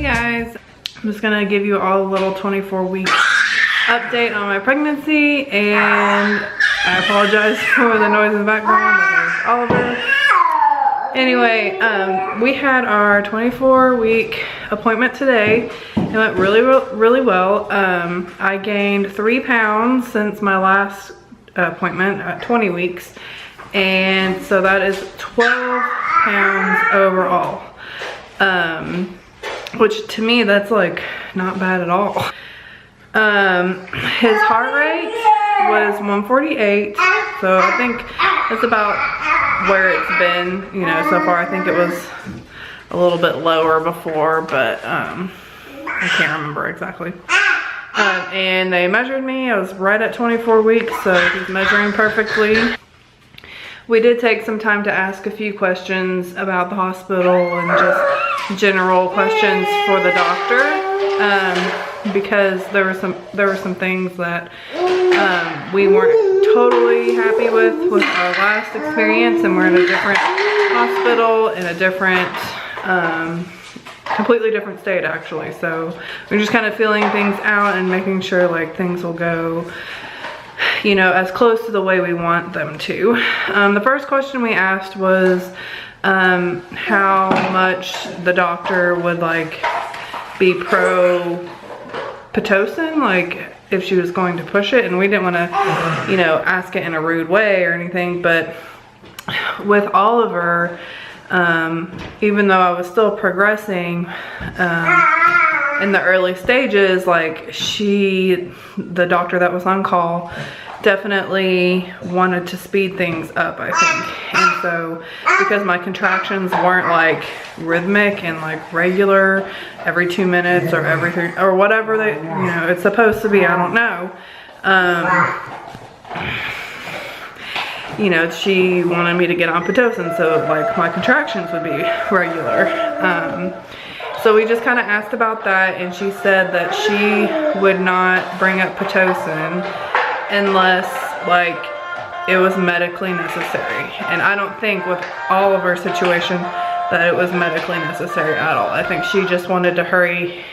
guys, I'm just gonna give you all a little 24-week update on my pregnancy, and I apologize for the noise in the background. That is Oliver. Anyway, we had our 24-week appointment today. It went really well. I gained 3 pounds since my last appointment at 20 weeks, and so that is 12 pounds overall. Which to me, that's like not bad at all. His heart rate was 148, so I think that's about where it's been, you know, so far. I think it was a little bit lower before, but I can't remember exactly. And they measured me. I was right at 24 weeks, so he's measuring perfectly. We did take some time to ask a few questions about the hospital and just general questions for the doctor, because there were some things that we weren't totally happy with our last experience, and we're in a different hospital in a different completely different state actually. So we're just kind of feeling things out and making sure like things will go, you know, as close to the way we want them to. The first question we asked was how much the doctor would like be pro Pitocin, like if she was going to push it, and we didn't want to, you know, ask it in a rude way or anything, but with Oliver, even though I was still progressing in the early stages, like the doctor that was on call definitely wanted to speed things up, I think. And so because my contractions weren't like rhythmic and like regular every 2 minutes or every 3 or whatever they, you know, it's supposed to be, I don't know. You know, she wanted me to get on Pitocin so like my contractions would be regular. So we just kind of asked about that, and she said that she would not bring up Pitocin unless like it was medically necessary. And I don't think with Oliver's situation that it was medically necessary at all. I think she just wanted to hurry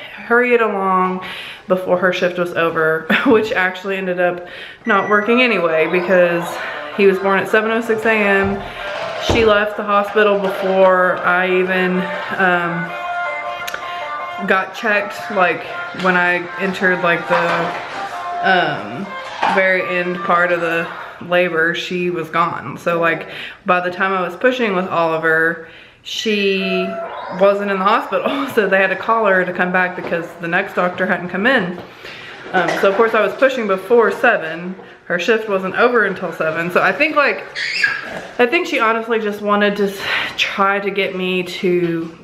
it along before her shift was over, which actually ended up not working anyway, because he was born at 7:06 a.m. She left the hospital before I even got checked. Like when I entered like the very end part of the labor, she was gone. So like by the time I was pushing with Oliver, she wasn't in the hospital. So they had to call her to come back because the next doctor hadn't come in. So of course I was pushing before 7. Her shift wasn't over until 7. So I think she honestly just wanted to try to get me to,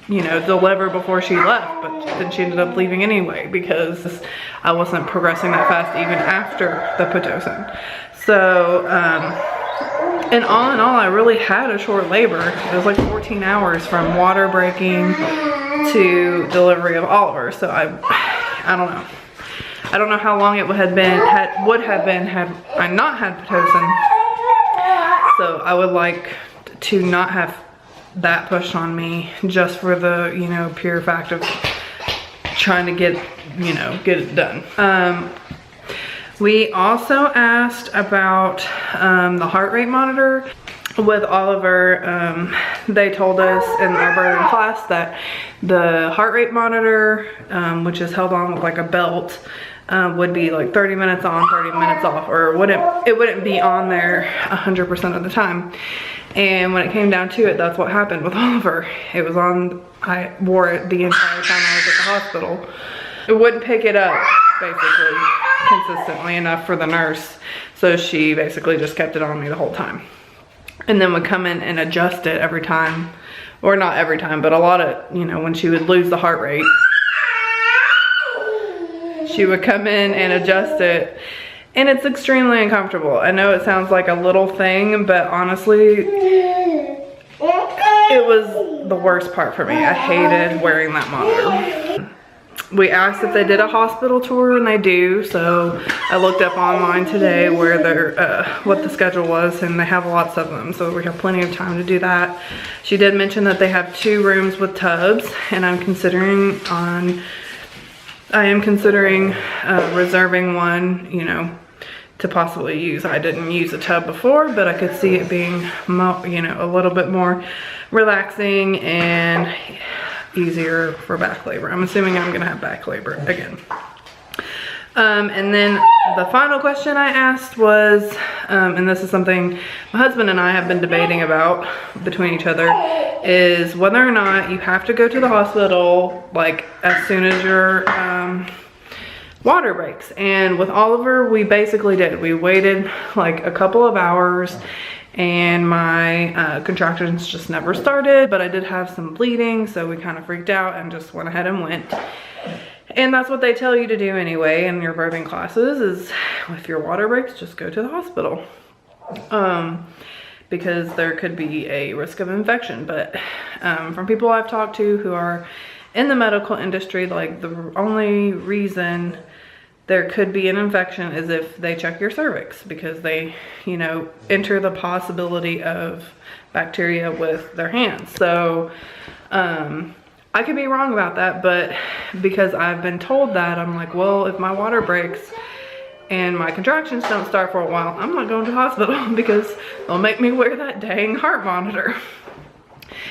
you know, deliver before she left, but then she ended up leaving anyway because I wasn't progressing that fast even after the Pitocin. So, and all in all, I really had a short labor. It was like 14 hours from water breaking to delivery of Oliver. So I don't know. I don't know how long it would have been had I not had Pitocin. So I would like to not have that pushed on me just for the, you know, pure fact of trying to get it done. We also asked about the heart rate monitor. With Oliver, they told us in our birthing class that the heart rate monitor, which is held on with like a belt, would be like 30 minutes on, 30 minutes off, or it wouldn't be on there 100% of the time. And when it came down to it, that's what happened with Oliver. It was on, I wore it the entire time I was at the hospital. It wouldn't pick it up, basically, consistently enough for the nurse. So she basically just kept it on me the whole time. And then would come in and adjust it every time. Or not every time, but a lot of, you know, when she would lose the heart rate, she would come in and adjust it. And it's extremely uncomfortable. I know it sounds like a little thing, but honestly, it was the worst part for me. I hated wearing that monitor. we asked if they did a hospital tour, and they do. So I looked up online today where they're, what the schedule was, and they have lots of them. So we have plenty of time to do that. She did mention that they have 2 rooms with tubs, and I am considering reserving one, you know, to possibly use. I didn't use a tub before, but I could see it being, you know, a little bit more relaxing and easier for back labor. I'm assuming I'm gonna have back labor again. And then the final question I asked was, and this is something my husband and I have been debating about between each other, is whether or not you have to go to the hospital like as soon as your water breaks. And with Oliver, we basically did. We waited like a couple of hours, and my contractions just never started, but I did have some bleeding, so we kind of freaked out and just went ahead and went. And that's what they tell you to do anyway in your birthing classes, is if your water breaks, just go to the hospital. Because there could be a risk of infection. But from people I've talked to who are in the medical industry, like the only reason there could be an infection is if they check your cervix, because they, you know, enter the possibility of bacteria with their hands. So I could be wrong about that, but because I've been told that, I'm like, well, if my water breaks and my contractions don't start for a while, I'm not going to the hospital, because they'll make me wear that dang heart monitor.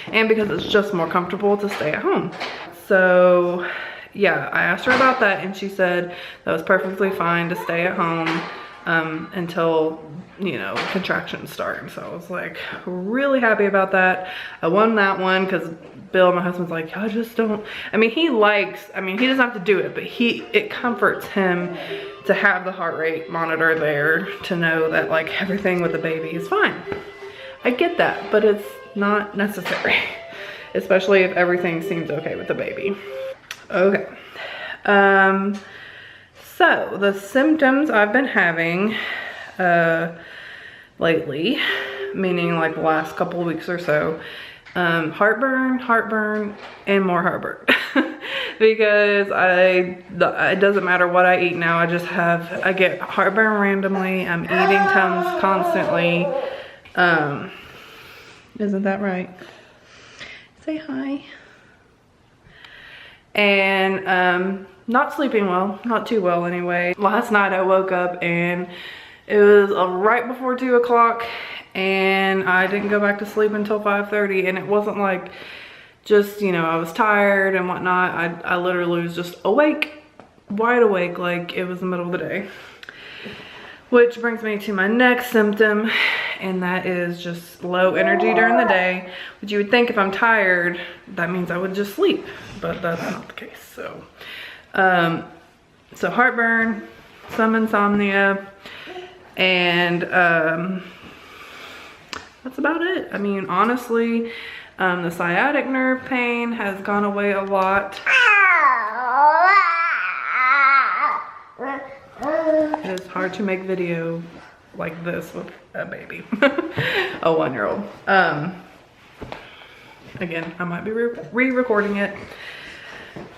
And because it's just more comfortable to stay at home. So yeah, I asked her about that, and she said that was perfectly fine to stay at home until, you know, contractions start. So I was like really happy about that. I won that one because Bill, my husband's like, I just don't, I mean, he doesn't have to do it, but it comforts him to have the heart rate monitor there, to know that like everything with the baby is fine. I get that, but it's not necessary, especially if everything seems okay with the baby. Okay, so the symptoms I've been having lately, meaning like the last couple of weeks or so, heartburn, and more heartburn. Because it doesn't matter what I eat now, I get heartburn randomly. I'm eating Tums constantly. Isn't that right? Say hi. And not sleeping well, not too well anyway. Last night I woke up and it was right before 2 o'clock, and I didn't go back to sleep until 5:30, and it wasn't like just, you know, I was tired and whatnot. I literally was just awake, wide awake, like it was the middle of the day. Which brings me to my next symptom, and that is just low energy during the day, which you would think if I'm tired, that means I would just sleep, but that's not the case. So, so heartburn, some insomnia, and that's about it. I mean, honestly, the sciatic nerve pain has gone away a lot. It's hard to make video like this with a baby, a 1-year-old. Again, I might be re-recording it.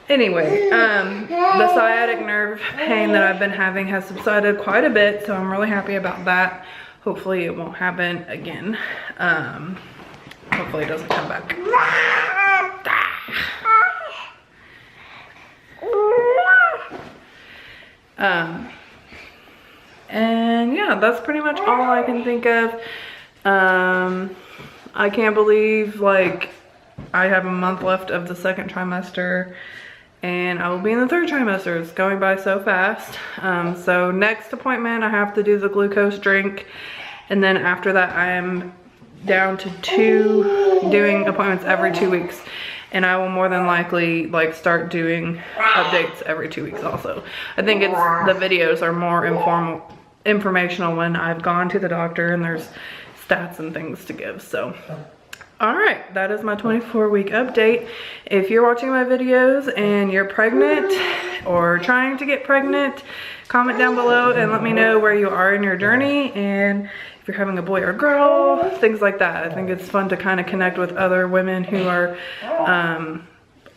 Anyway, the sciatic nerve pain that I've been having has subsided quite a bit, so I'm really happy about that. Hopefully it won't happen again. Hopefully it doesn't come back. And yeah, that's pretty much all I can think of. I can't believe, like, I have a month left of the 2nd trimester, and I will be in the 3rd trimester. It's going by so fast. So next appointment, I have to do the glucose drink, and then after that, I am down to 2 doing appointments every 2 weeks. And I will more than likely like start doing updates every 2 weeks also. I think the videos are more informational when I've gone to the doctor and there's stats and things to give. So, all right, that is my 24-week update. If you're watching my videos and you're pregnant or trying to get pregnant, comment down below and let me know where you are in your journey, and if you're having a boy or girl, things like that. I think it's fun to kind of connect with other women who are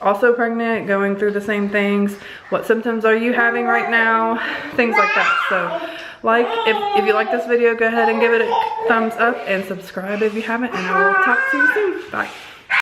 also pregnant, going through the same things. What symptoms are you having right now? Things like that. So like, if you like this video, go ahead and give it a thumbs up and subscribe if you haven't, and I will talk to you soon. Bye.